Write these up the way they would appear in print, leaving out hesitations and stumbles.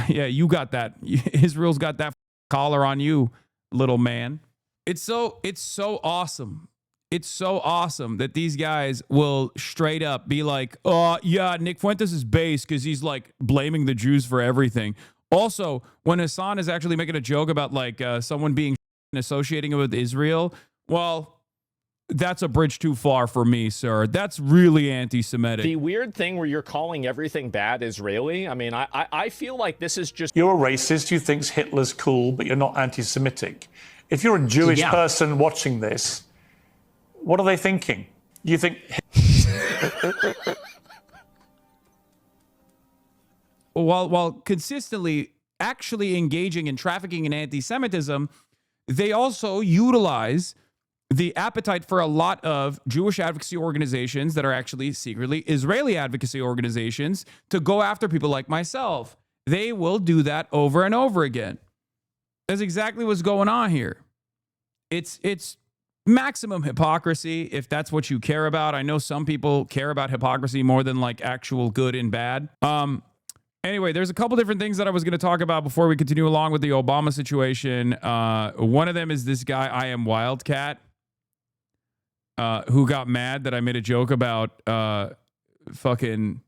Yeah, you got that. Israel's got that collar on you, little man. It's so awesome. It's so awesome that these guys will straight up be like, oh, yeah, Nick Fuentes is base because he's like blaming the Jews for everything. Also, when Hasan is actually making a joke about like someone being and associating it with Israel, well, that's a bridge too far for me, sir. That's really anti-Semitic. The weird thing where you're calling everything bad Israeli, I mean, I feel like this is just... You're a racist who thinks Hitler's cool, but you're not anti-Semitic. If you're a Jewish person watching this, what are they thinking? You think... While consistently actually engaging in trafficking in anti-Semitism, they also utilize the appetite for a lot of Jewish advocacy organizations that are actually secretly Israeli advocacy organizations to go after people like myself. They will do that over and over again. That's exactly what's going on here. It's maximum hypocrisy, if that's what you care about. I know some people care about hypocrisy more than like actual good and bad. Anyway, there's a couple different things that I was going to talk about before we continue along with the Obama situation. One of them is this guy, I Am Wildcat, who got mad that I made a joke about fucking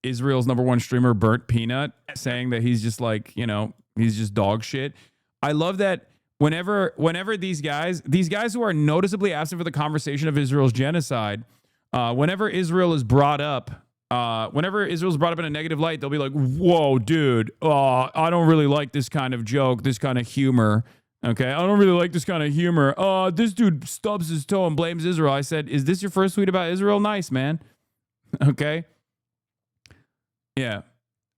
Israel's #1 streamer, Burnt Peanut, saying that he's just like, you know, he's just dog shit. I love that whenever these guys who are noticeably absent for the conversation of Israel's genocide, whenever Israel is brought up, whenever Israel's brought up in a negative light, they'll be like, whoa, dude, I don't really like this kind of joke, this kind of humor. Okay, I don't really like this kind of humor. This dude stubs his toe and blames Israel. I said, is this your first tweet about Israel? Nice, man. Okay. Yeah.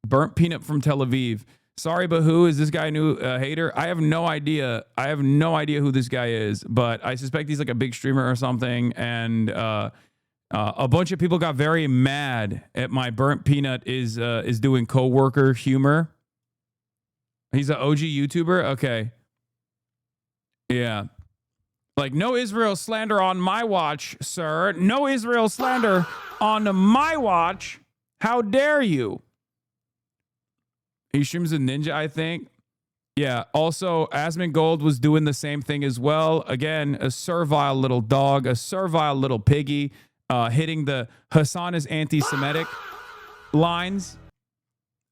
Burnt Peanut from Tel Aviv. Sorry, but who is this guy? New hater? I have no idea. I have no idea who this guy is, but I suspect he's like a big streamer or something. And a bunch of people got very mad at my Burnt Peanut is doing coworker humor. He's an OG YouTuber. Okay. Yeah. Like, no Israel slander on my watch, sir. No Israel slander on my watch. How dare you? He streams a ninja, I think. Yeah. Also, Asmongold was doing the same thing as well. Again, a servile little dog, a servile little piggy, hitting the Hasan is anti-Semitic lines.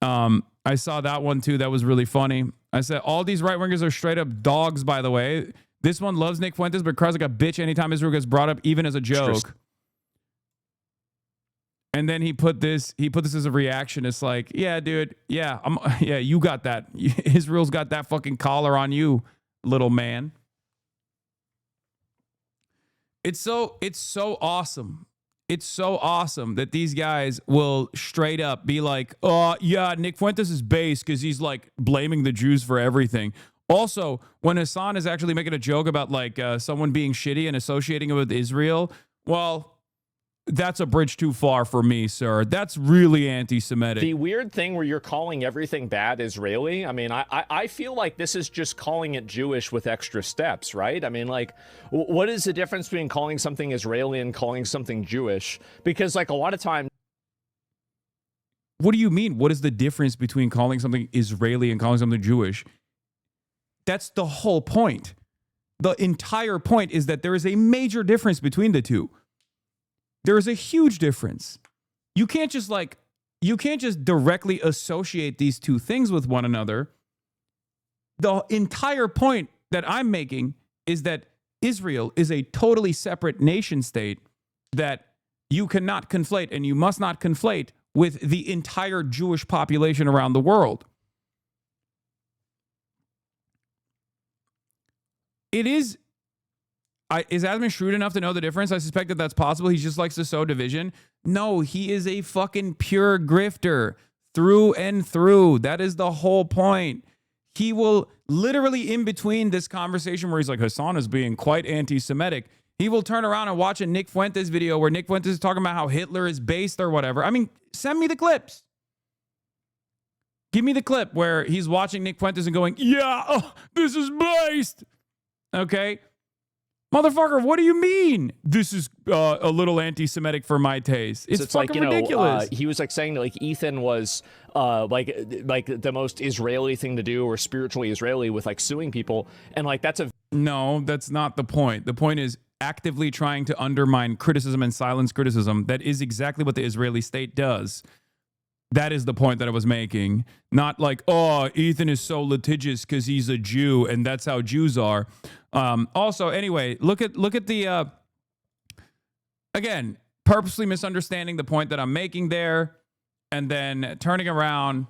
I saw that one too. That was really funny. I said, all these right-wingers are straight up dogs, by the way. This one loves Nick Fuentes, but cries like a bitch anytime Israel gets brought up, even as a joke. And then he put this as a reaction. It's like, yeah, dude. Yeah, you got that. Israel's got that fucking collar on you, little man. It's so awesome. It's so awesome that these guys will straight up be like, oh, yeah, Nick Fuentes is base because he's like blaming the Jews for everything. Also, when Hasan is actually making a joke about like someone being shitty and associating it with Israel, well, that's a bridge too far for me, sir. That's really anti-Semitic. The weird thing where you're calling everything bad Israeli, I mean, I feel like this is just calling it Jewish with extra steps, right? I mean, like, what is the difference between calling something Israeli and calling something Jewish? Because, like, a lot of times... What do you mean? What is the difference between calling something Israeli and calling something Jewish? That's the whole point. The entire point is that there is a major difference between the two. There is a huge difference. You can't just directly associate these two things with one another. The entire point that I'm making is that Israel is a totally separate nation state that you cannot conflate, and you must not conflate with the entire Jewish population around the world. Is Asman shrewd enough to know the difference? I suspect that that's possible. He just likes to sow division. No, he is a fucking pure grifter through and through. That is the whole point. He will literally, in between this conversation where he's like, Hasan is being quite anti-Semitic, he will turn around and watch a Nick Fuentes video where Nick Fuentes is talking about how Hitler is based or whatever. I mean, send me the clips. Give me the clip where he's watching Nick Fuentes and going, yeah, this is based. Okay? Motherfucker, what do you mean? This is a little anti-Semitic for my taste. It's fucking like, ridiculous. He was like saying that like Ethan was like the most Israeli thing to do, or spiritually Israeli, with like suing people, and like that's a No, that's not the point. The point is actively trying to undermine criticism and silence criticism. That is exactly what the Israeli state does. That is the point that I was making. Not like, oh, Ethan is so litigious because he's a Jew and that's how Jews are. Also, anyway, look at the again, purposely misunderstanding the point that I'm making there, and then turning around.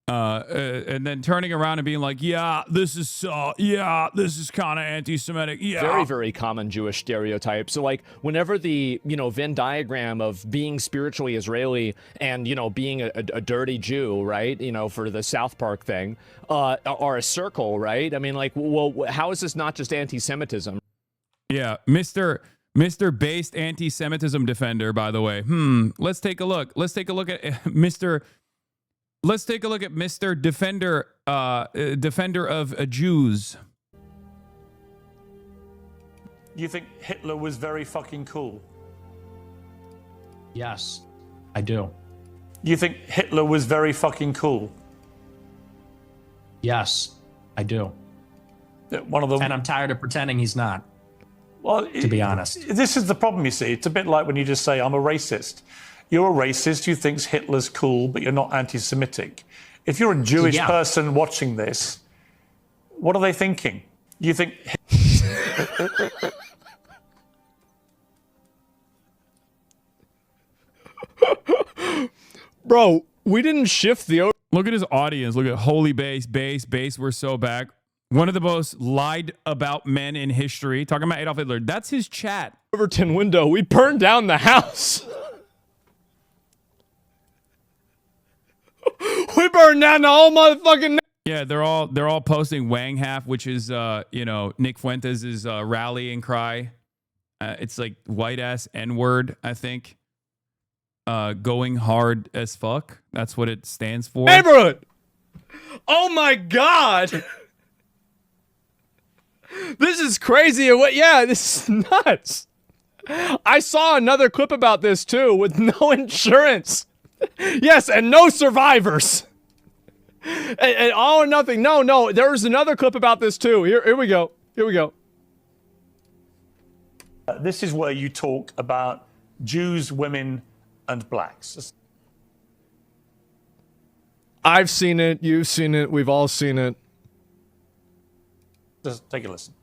And then turning around and being like, yeah, this is kind of anti-Semitic. Yeah. very, very common Jewish stereotype. So like whenever the, Venn diagram of being spiritually Israeli and, being a dirty Jew, right, for the South Park thing, are a circle, right? I mean, like, well, how is this not just anti-Semitism? Yeah. Mr. Based anti-Semitism defender, by the way. Let's take a look. Let's take a look at Mr. Defender of Jews. You think Hitler was very fucking cool? Yes, I do. You think Hitler was very fucking cool? Yes, I do. One of the And I'm tired of pretending he's not. Well, to be honest, this is the problem. You see, it's a bit like when you just say I'm a racist. You're a racist who thinks Hitler's cool, but you're not anti-Semitic. If you're a Jewish person watching this, what are they thinking? You think... Bro, we didn't shift the... Look at his audience. Look at holy base, we're so back. One of the most lied about men in history. Talking about Adolf Hitler. That's his chat. Overton window. We burned down the house. We burned down the whole motherfucking... Yeah, they're all posting Wang Half, which is Nick Fuentes' rallying cry. It's like white ass N-word, I think. Going hard as fuck. That's what it stands for. Neighborhood. Oh my god. This is crazy. Yeah, this is nuts. I saw another clip about this too, with no insurance. Yes, and no survivors. And all or nothing. No. There's another clip about this too. Here we go. This is where you talk about Jews, women, and blacks. I've seen it. You've seen it. We've all seen it. Just take a listen.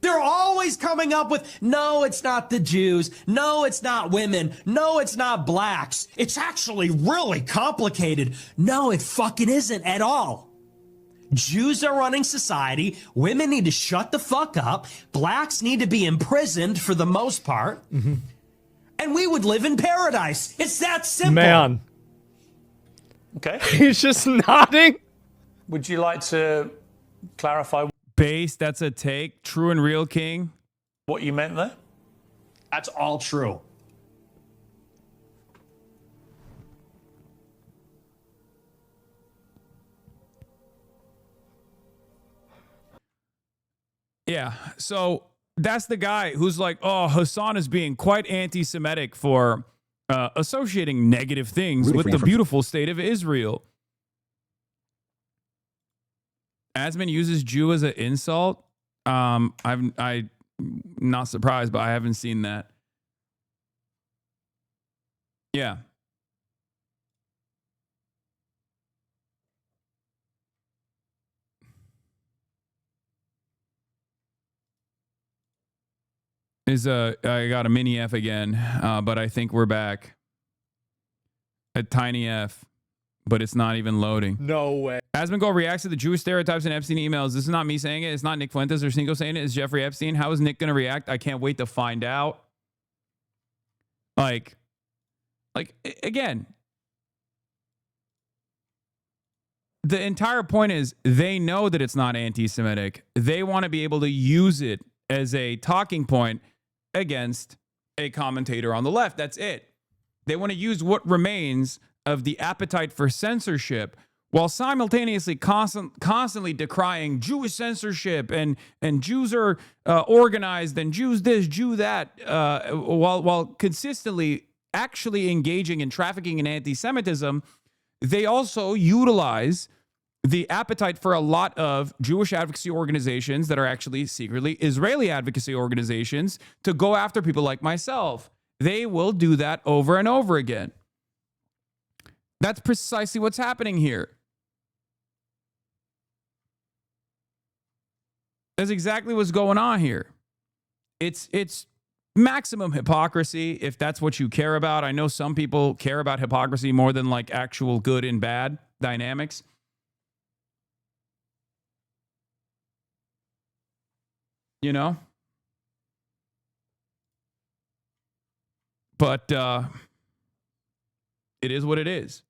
They're always coming up with, no, it's not the Jews. No, it's not women. No, it's not blacks. It's actually really complicated. No, it fucking isn't at all. Jews are running society. Women need to shut the fuck up. Blacks need to be imprisoned for the most part. Mm-hmm. And we would live in paradise. It's that simple. Man. Okay. He's just nodding. Would you like to clarify Base, that's a take. True and real, King. what you meant there? that's all true. Yeah, so that's the guy who's like, oh, Hasan is being quite anti-Semitic for associating negative things with the beautiful state of Israel. Asmon uses Jew as an insult. I'm not surprised, but I haven't seen that. Yeah. I got a mini F again, but I think we're back. A tiny F, but it's not even loading. No way. Asmongold reacts to the Jewish stereotypes in Epstein emails. This is not me saying it. It's not Nick Fuentes or Cinco saying it. It's Jeffrey Epstein. How is Nick going to react? I can't wait to find out. Like, again, the entire point is they know that it's not anti-Semitic. They want to be able to use it as a talking point against a commentator on the left. That's it. They want to use what remains of the appetite for censorship, while simultaneously constantly decrying Jewish censorship and Jews are organized and Jews this, Jew that, while consistently actually engaging in trafficking in anti-Semitism, they also utilize the appetite for a lot of Jewish advocacy organizations that are actually secretly Israeli advocacy organizations to go after people like myself. They will do that over and over again. That's precisely what's happening here. That's exactly what's going on here. It's maximum hypocrisy, if that's what you care about. I know some people care about hypocrisy more than like actual good and bad dynamics. You know? But it is what it is.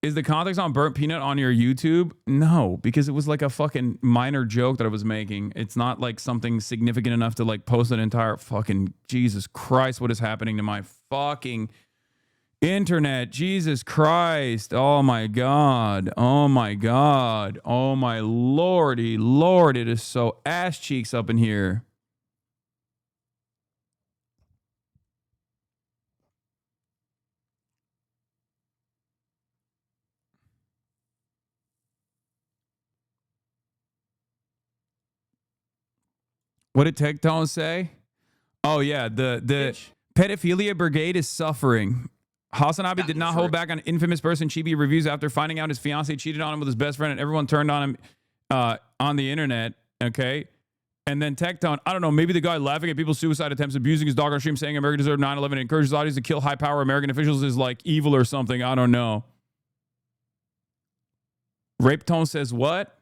Is the context on burnt peanut on your YouTube? No, because it was like a fucking minor joke that I was making. It's not like something significant enough to like post an entire fucking Jesus Christ. What is happening to my fucking internet? Jesus Christ. Oh my God. Oh my God. Oh my Lordy Lord. It is so ass cheeks up in here. What did Tectone say? Oh yeah, the pedophilia brigade is suffering. HasanAbi did not hold back on infamous person Chibi reviews after finding out his fiance cheated on him with his best friend and everyone turned on him on the internet. Okay. And then Tectone, I don't know, maybe the guy laughing at people's suicide attempts, abusing his dog on stream, saying America deserved 9/11 and encourages audience to kill high power American officials is like evil or something. I don't know. Rape Tone says what?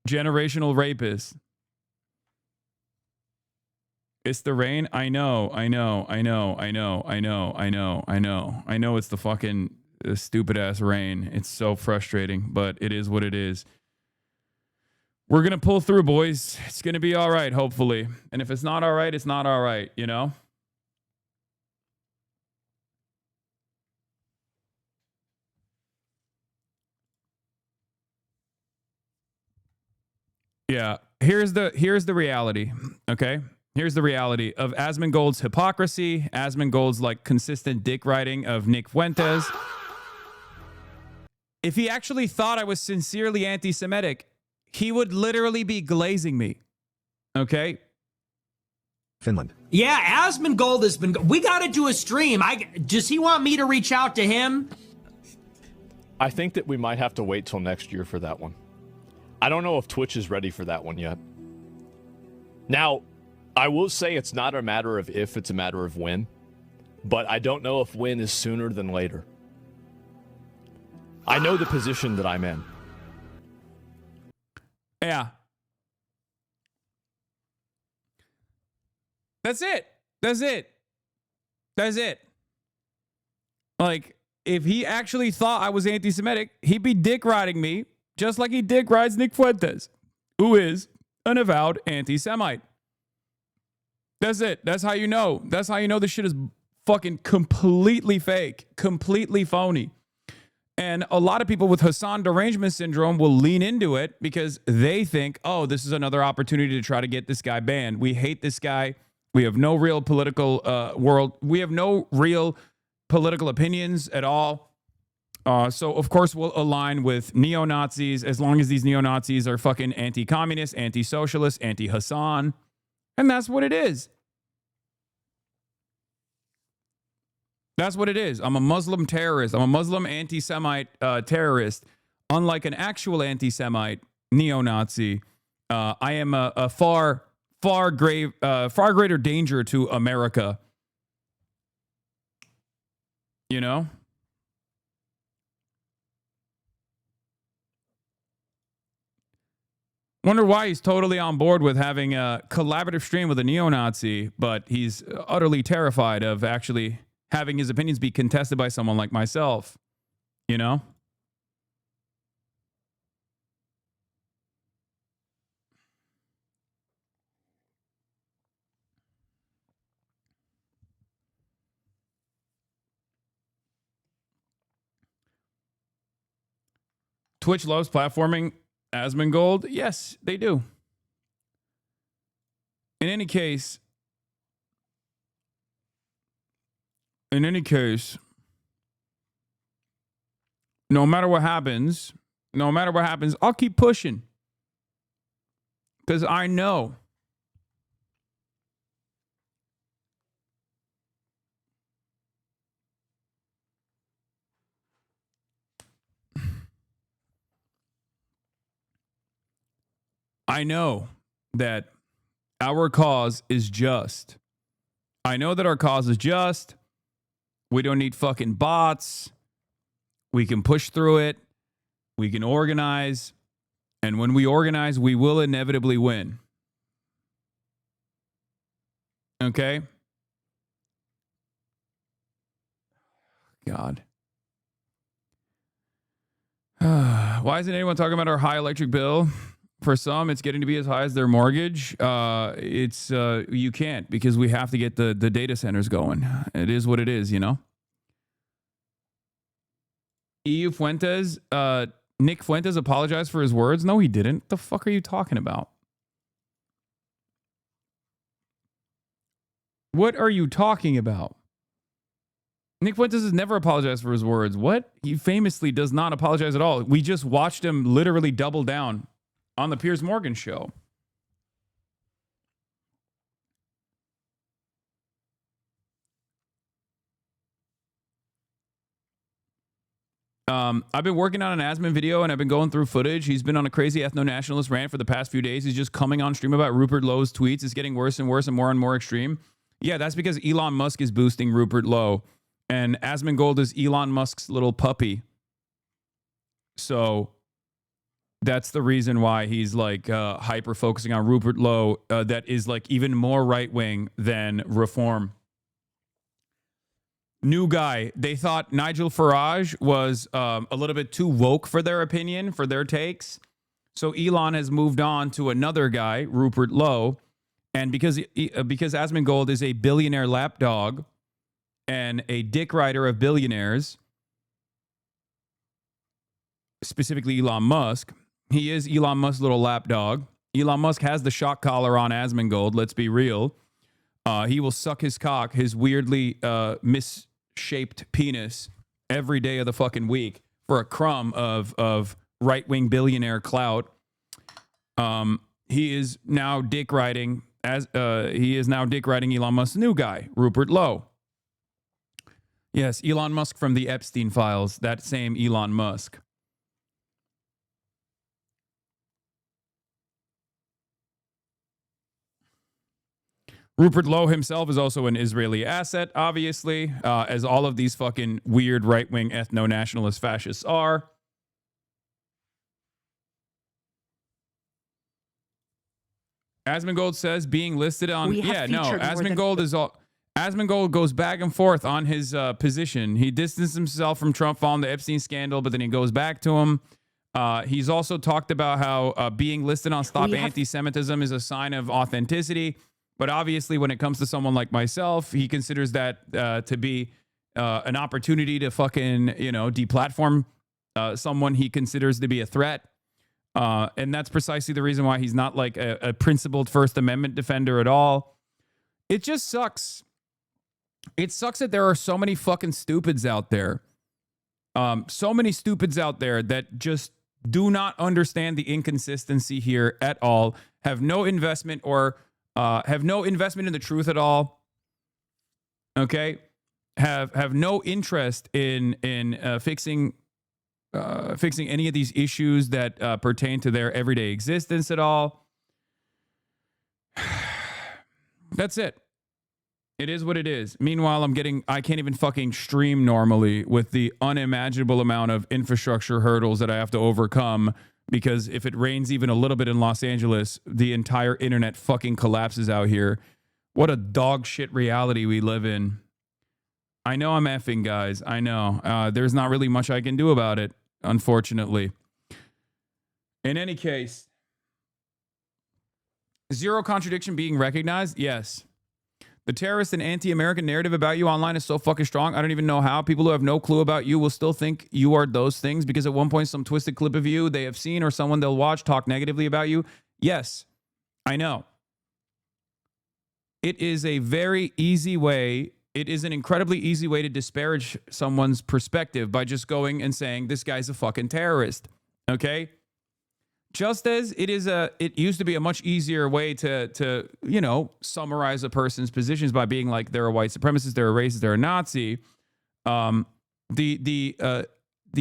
Generational rapist. It's the rain. I know it's the fucking stupid ass rain. It's so frustrating, but it is what it is. We're going to pull through, boys. It's going to be all right, hopefully. And if it's not all right, it's not all right, you know? Yeah, here's the reality, okay? Here's the reality of Asmongold's hypocrisy, Asmongold's like consistent dick riding of Nick Fuentes. If he actually thought I was sincerely anti-Semitic, he would literally be glazing me, okay? Finland. Yeah, Asmongold has been... We got to do a stream. Does he want me to reach out to him? I think that we might have to wait till next year for that one. I don't know if Twitch is ready for that one yet. Now, I will say it's not a matter of if, it's a matter of when. But I don't know if when is sooner than later. I know the position that I'm in. Yeah. That's it. That's it. That's it. Like, if he actually thought I was anti-Semitic, he'd be dick riding me just like he dick rides Nick Fuentes, who is an avowed anti-Semite. That's it. That's how you know. That's how you know this shit is fucking completely fake, completely phony. And a lot of people with Hasan derangement syndrome will lean into it because they think, oh, this is another opportunity to try to get this guy banned. We hate this guy. We have no real political world. We have no real political opinions at all. So, of course, we'll align with neo-Nazis as long as these neo-Nazis are fucking anti-communist, anti-socialist, anti-Hasan. And that's what it is. That's what it is. I'm a Muslim terrorist. I'm a Muslim anti-Semite terrorist. Unlike an actual anti-Semite neo-Nazi, I am a far greater danger to America. You know? Wonder why he's totally on board with having a collaborative stream with a neo-Nazi, but he's utterly terrified of actually having his opinions be contested by someone like myself. You know? Twitch loves platforming Asmongold. Yes, they do. In any case, no matter what happens, I'll keep pushing. Because I know that our cause is just. I know that our cause is just. We don't need fucking bots. We can push through it. We can organize. And when we organize, we will inevitably win. Okay? God. Why isn't anyone talking about our high electric bill? For some, it's getting to be as high as their mortgage. You can't, because we have to get the data centers going. It is what it is, you know? EU Fuentes, Nick Fuentes apologized for his words. No, he didn't. What the fuck are you talking about? What are you talking about? Nick Fuentes has never apologized for his words. What? He famously does not apologize at all. We just watched him literally double down on the Piers Morgan show. I've been working on an Asmon video and I've been going through footage. He's been on a crazy ethno-nationalist rant for the past few days. He's just coming on stream about Rupert Lowe's tweets. It's getting worse and worse and more extreme. Yeah, that's because Elon Musk is boosting Rupert Lowe. And Asmongold is Elon Musk's little puppy. So that's the reason why he's like hyper focusing on Rupert Lowe. That is like even more right-wing than Reform. New guy. They thought Nigel Farage was a little bit too woke for their opinion, for their takes. So Elon has moved on to another guy, Rupert Lowe. And because Asmongold is a billionaire lapdog and a dick rider of billionaires, specifically Elon Musk, he is Elon Musk's little lapdog. Elon Musk has the shock collar on Asmongold, let's be real. He will suck his cock, his weirdly misshaped penis, every day of the fucking week for a crumb of right-wing billionaire clout. He is now dick riding Elon Musk's new guy, Rupert Lowe. Yes, Elon Musk from the Epstein files, that same Elon Musk. Rupert Lowe himself is also an Israeli asset, obviously, as all of these fucking weird right-wing ethno-nationalist fascists are. Asmongold says being listed on... Asmongold goes back and forth on his position. He distanced himself from Trump following the Epstein scandal, but then he goes back to him. He's also talked about how being listed on Stop Anti-Semitism is a sign of authenticity. But obviously, when it comes to someone like myself, he considers that to be an opportunity to fucking, deplatform someone he considers to be a threat. And that's precisely the reason why he's not like a principled First Amendment defender at all. It just sucks. It sucks that there are so many fucking stupids out there. So many stupids out there that just do not understand the inconsistency here at all, have no investment or have no investment in the truth at all. Okay, have no interest in fixing any of these issues that pertain to their everyday existence at all. That's it. It is what it is. Meanwhile, I can't even fucking stream normally with the unimaginable amount of infrastructure hurdles that I have to overcome, because if it rains even a little bit in Los Angeles, the entire internet fucking collapses out here. What a dog shit reality we live in. I know I'm effing, guys. I know. There's not really much I can do about it, unfortunately. In any case, zero contradiction being recognized? Yes. The terrorist and anti-American narrative about you online is so fucking strong. I don't even know how. People who have no clue about you will still think you are those things because at one point some twisted clip of you they have seen or someone they'll watch talk negatively about you. Yes, I know. It is a very easy way. It is an incredibly easy way to disparage someone's perspective by just going and saying, this guy's a fucking terrorist. Okay? Just as it used to be a much easier way to summarize a person's positions by being like, they're a white supremacist, they're a racist, they're a Nazi. The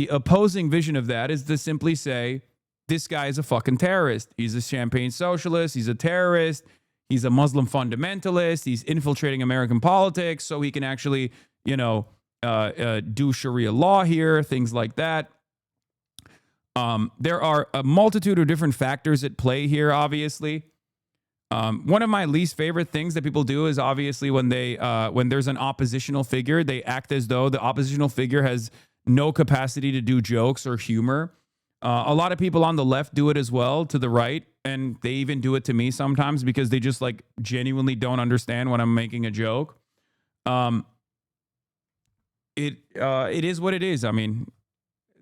opposing vision of that is to simply say, this guy is a fucking terrorist. He's a champagne socialist. He's a terrorist. He's a Muslim fundamentalist. He's infiltrating American politics so he can actually, do Sharia law here, things like that. There are a multitude of different factors at play here, obviously. One of my least favorite things that people do is obviously when there's an oppositional figure, they act as though the oppositional figure has no capacity to do jokes or humor. A lot of people on the left do it as well, to the right, and they even do it to me sometimes because they just like genuinely don't understand when I'm making a joke. It is what it is. I mean,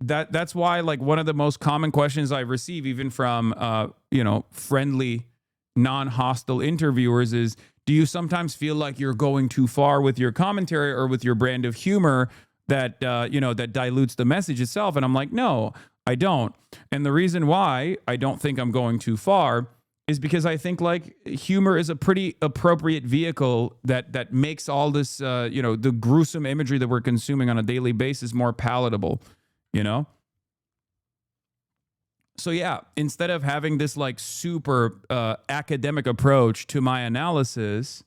that's why like one of the most common questions I receive, even from friendly, non-hostile interviewers, is, do you sometimes feel like you're going too far with your commentary or with your brand of humor that that dilutes the message itself? And I'm like, no, I don't. And the reason why I don't think I'm going too far is because I think like humor is a pretty appropriate vehicle that makes all this the gruesome imagery that we're consuming on a daily basis more palatable. So yeah, instead of having this like super academic approach to my analysis,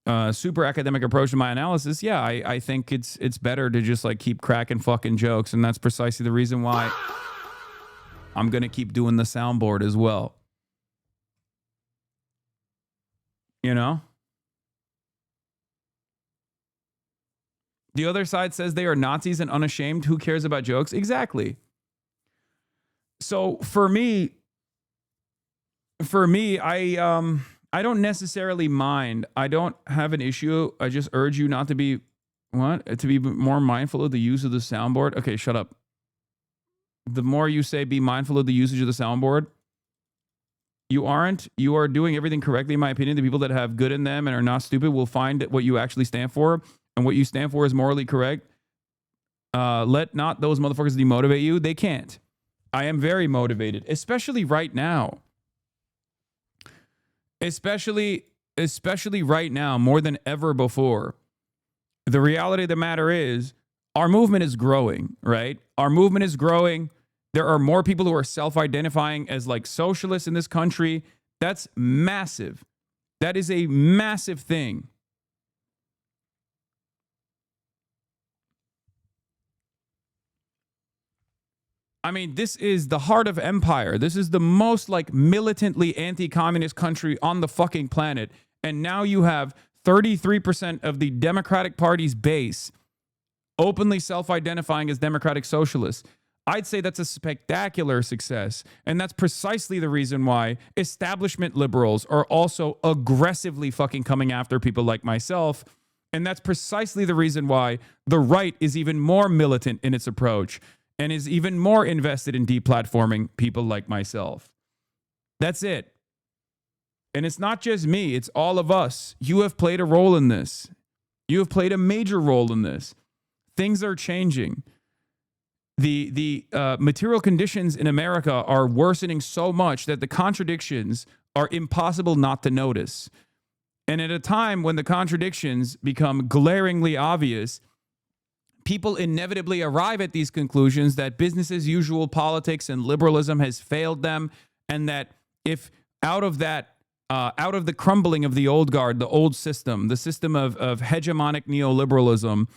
I think it's better to just like keep cracking fucking jokes, and that's precisely the reason why I'm gonna keep doing the soundboard as well. The other side says they are Nazis and unashamed. Who cares about jokes? Exactly. So for me, I don't necessarily mind. I don't have an issue. I just urge you not to be more mindful of the use of the soundboard. Okay, shut up. The more you say be mindful of the usage of the soundboard, you aren't. You are doing everything correctly, in my opinion. The people that have good in them and are not stupid will find what you actually stand for. And what you stand for is morally correct. Let not those motherfuckers demotivate you. They can't. I am very motivated, especially right now. Especially right now, more than ever before. The reality of the matter is, our movement is growing, right? Our movement is growing. There are more people who are self-identifying as like socialists in this country. That's massive. That is a massive thing. I mean, this is the heart of empire. This is the most like militantly anti-communist country on the fucking planet. And now you have 33% of the Democratic Party's base openly self-identifying as democratic socialists. I'd say that's a spectacular success. And that's precisely the reason why establishment liberals are also aggressively fucking coming after people like myself. And that's precisely the reason why the right is even more militant in its approach and is even more invested in deplatforming people like myself. That's it. And it's not just me, it's all of us. You have played a role in this. You have played a major role in this. Things are changing. The material conditions in America are worsening so much that the contradictions are impossible not to notice. And at a time when the contradictions become glaringly obvious, people inevitably arrive at these conclusions that business as usual politics and liberalism has failed them, and that if out of the crumbling of the old guard, the old system, the system of hegemonic neoliberalism,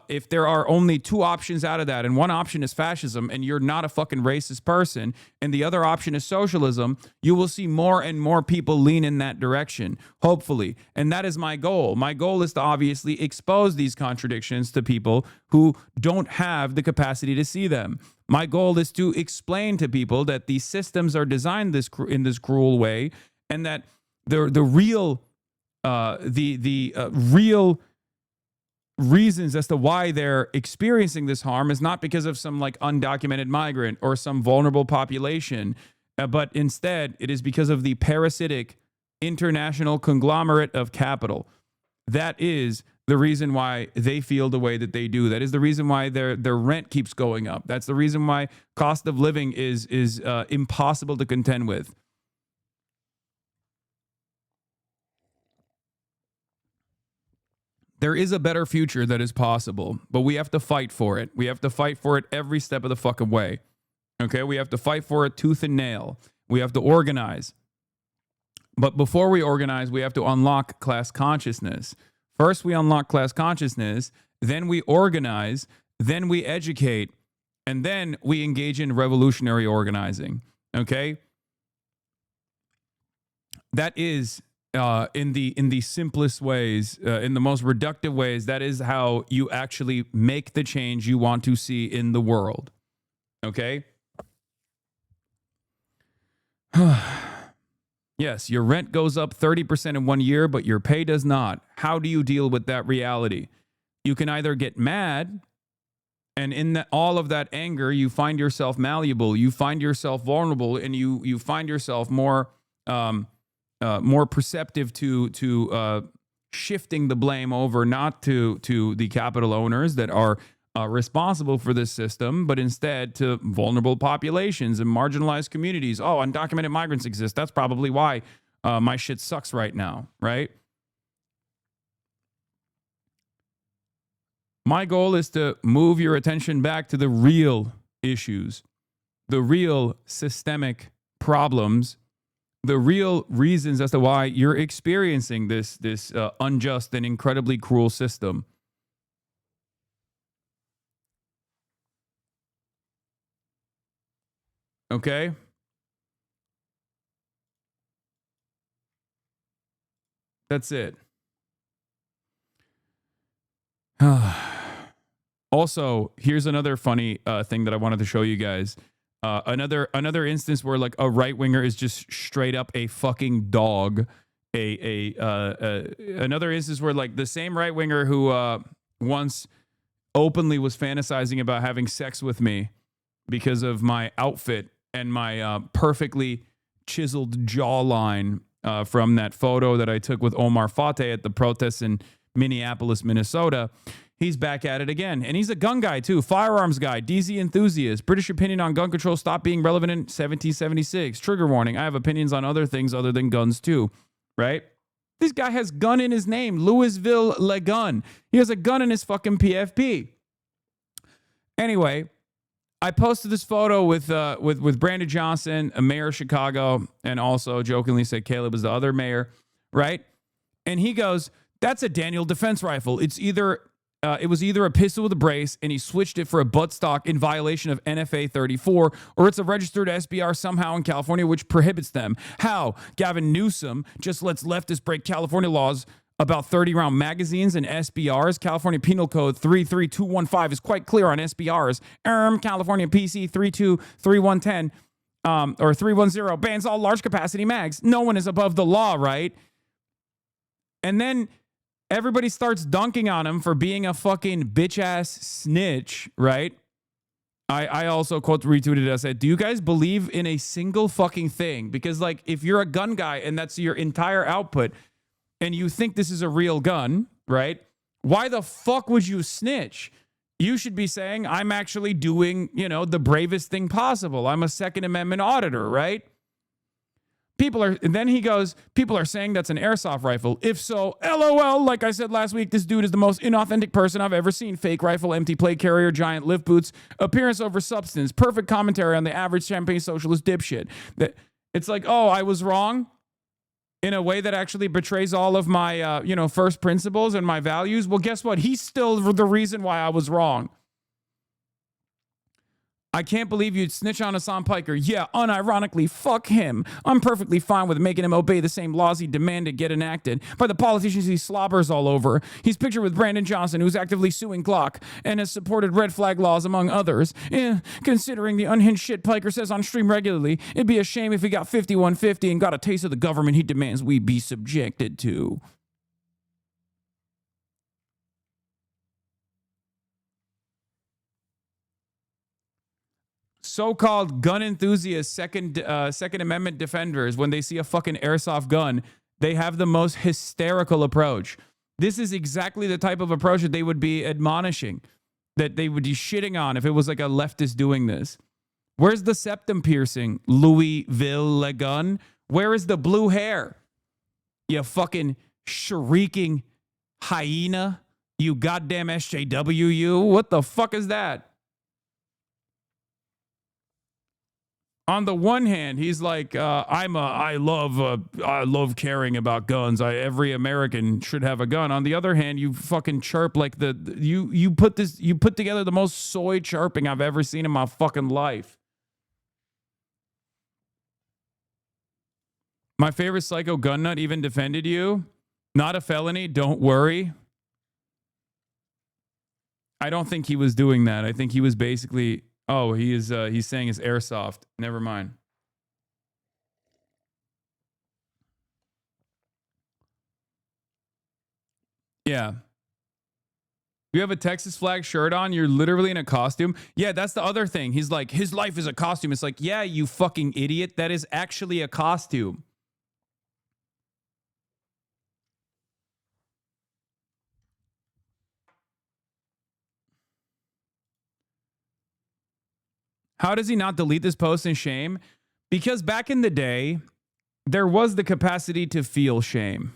if there are only two options out of that, and one option is fascism, and you're not a fucking racist person, and the other option is socialism, you will see more and more people lean in that direction, hopefully. And that is my goal. My goal is to obviously expose these contradictions to people who don't have the capacity to see them. My goal is to explain to people that these systems are designed in this cruel way, and that the real real reasons as to why they're experiencing this harm is not because of some like undocumented migrant or some vulnerable population, but instead it is because of the parasitic international conglomerate of capital. That is the reason why they feel the way that they do. That is the reason why their rent keeps going up. That's the reason why cost of living is impossible to contend with. There is a better future that is possible, but we have to fight for it. We have to fight for it every step of the fucking way. Okay? We have to fight for it tooth and nail. We have to organize. But before we organize, we have to unlock class consciousness. First, we unlock class consciousness, then we organize, then we educate, and then we engage in revolutionary organizing. Okay? That is in the simplest ways, in the most reductive ways, that is how you actually make the change you want to see in the world. Okay? Yes, your rent goes up 30% in 1 year, but your pay does not. How do you deal with that reality? You can either get mad, and in all of that anger, you find yourself malleable, you find yourself vulnerable, and you find yourself more perceptive to shifting the blame over not to the capital owners that are responsible for this system, but instead to vulnerable populations and marginalized communities. Oh, undocumented migrants exist. That's probably why my shit sucks right now, right? My goal is to move your attention back to the real issues, the real systemic problems, the real reasons as to why you're experiencing this unjust and incredibly cruel system. Okay? That's it. Also, here's another funny thing that I wanted to show you guys. Another instance where like a right winger is just straight up a fucking dog. Another instance where like the same right winger who once openly was fantasizing about having sex with me because of my outfit and my perfectly chiseled jawline from that photo that I took with Omar Fateh at the protests in Minneapolis, Minnesota. He's back at it again. And he's a gun guy, too. Firearms guy. DZ enthusiast. British opinion on gun control stopped being relevant in 1776. Trigger warning. I have opinions on other things other than guns, too. Right? This guy has gun in his name. Louisville Le Gun. He has a gun in his fucking PFP. Anyway, I posted this photo with Brandon Johnson, a mayor of Chicago, and also jokingly said Caleb was the other mayor, right? And he goes, that's a Daniel defense rifle. It was either a pistol with a brace, and he switched it for a buttstock in violation of NFA 34, or it's a registered SBR somehow in California, which prohibits them. How? Gavin Newsom just lets leftists break California laws about 30-round magazines and SBRs. California Penal Code 33215 is quite clear on SBRs. California PC 323110 or 310 bans all large capacity mags. No one is above the law, right? And then everybody starts dunking on him for being a fucking bitch-ass snitch, right? I also quote retweeted it. I said, do you guys believe in a single fucking thing? Because, like, if you're a gun guy and that's your entire output and you think this is a real gun, right? Why the fuck would you snitch? You should be saying, I'm actually doing, the bravest thing possible. I'm a Second Amendment auditor, right? Then he goes, people are saying that's an airsoft rifle. If so, LOL, like I said last week, this dude is the most inauthentic person I've ever seen. Fake rifle, empty plate carrier, giant lift boots, appearance over substance, perfect commentary on the average champagne socialist dipshit. That it's like, oh, I was wrong in a way that actually betrays all of my, first principles and my values. Well, guess what? He's still the reason why I was wrong. I can't believe you'd snitch on Hassan Piker. Yeah, unironically, fuck him. I'm perfectly fine with making him obey the same laws he demanded get enacted by the politicians he slobbers all over. He's pictured with Brandon Johnson, who's actively suing Glock and has supported red flag laws, among others. Considering the unhinged shit Piker says on stream regularly, it'd be a shame if he got 5150 and got a taste of the government he demands we be subjected to. so-called gun enthusiasts, Second Amendment defenders, when they see a fucking airsoft gun, they have the most hysterical approach. This is exactly the type of approach that they would be admonishing, that they would be shitting on if it was like a leftist doing this. Where's the septum piercing, Louisville gun? Where is the blue hair? You fucking shrieking hyena. You goddamn SJW, you. What the fuck is that? On the one hand, he's like, I love caring about guns. Every American should have a gun. On the other hand, you fucking chirp like you put together the most soy chirping I've ever seen in my fucking life. My favorite psycho gun nut even defended you. Not a felony. Don't worry. I don't think he was doing that. I think he was basically. Oh, he's saying it's airsoft. Never mind. Yeah. You have a Texas flag shirt on, you're literally in a costume. Yeah, that's the other thing. He's like, his life is a costume. It's like, yeah, you fucking idiot. That is actually a costume. How does he not delete this post in shame? Because back in the day, there was the capacity to feel shame.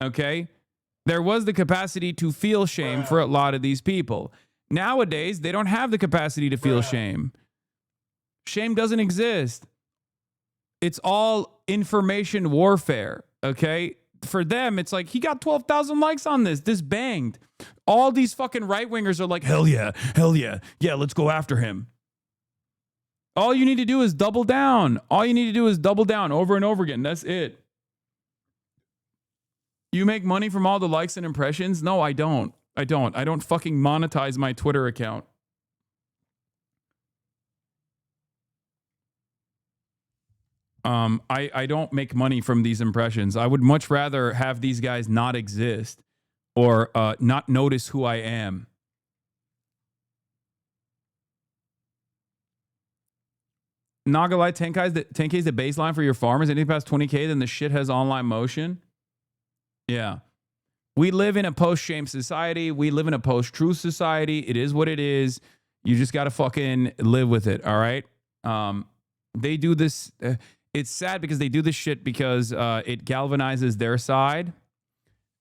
Okay? There was the capacity to feel shame for a lot of these people. Nowadays, they don't have the capacity to feel shame. Shame doesn't exist. It's all information warfare. Okay? For them, it's like, he got 12,000 likes on this. This banged. All these fucking right-wingers are like, hell yeah, let's go after him. All you need to do is double down. All you need to do is double down over and over again. That's it. You make money from all the likes and impressions? No, I don't. I don't fucking monetize my Twitter account. I don't make money from these impressions. I would much rather have these guys not exist or not notice who I am. Nagalai 10K is the baseline for your farmers. Anything past 20K, then the shit has online motion. Yeah. We live in a post-shame society. We live in a post-truth society. It is what it is. You just got to fucking live with it, all right? They do this. It's sad because they do this shit because it galvanizes their side.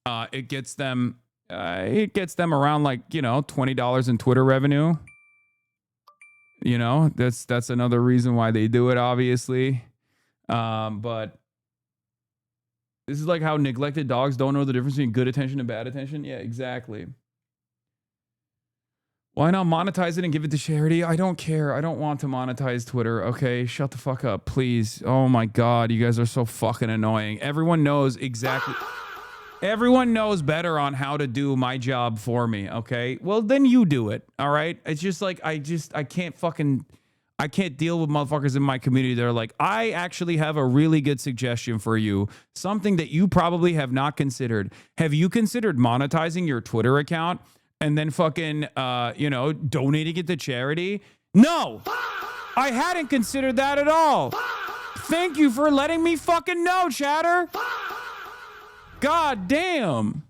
It gets them around like, $20 in Twitter revenue. That's another reason why they do it, obviously. But this is like how neglected dogs don't know the difference between good attention and bad attention. Yeah, exactly. Why not monetize it and give it to charity? I don't care. I don't want to monetize Twitter. Okay, shut the fuck up, please. Oh my God, you guys are so fucking annoying. Everyone knows exactly. Everyone knows better on how to do my job for me, okay? Well, then you do it, all right? It's just like, I can't deal with motherfuckers in my community that are like, I actually have a really good suggestion for you. Something that you probably have not considered. Have you considered monetizing your Twitter account and then fucking, donating it to charity? No, I hadn't considered that at all. Thank you for letting me fucking know, chatter. God damn.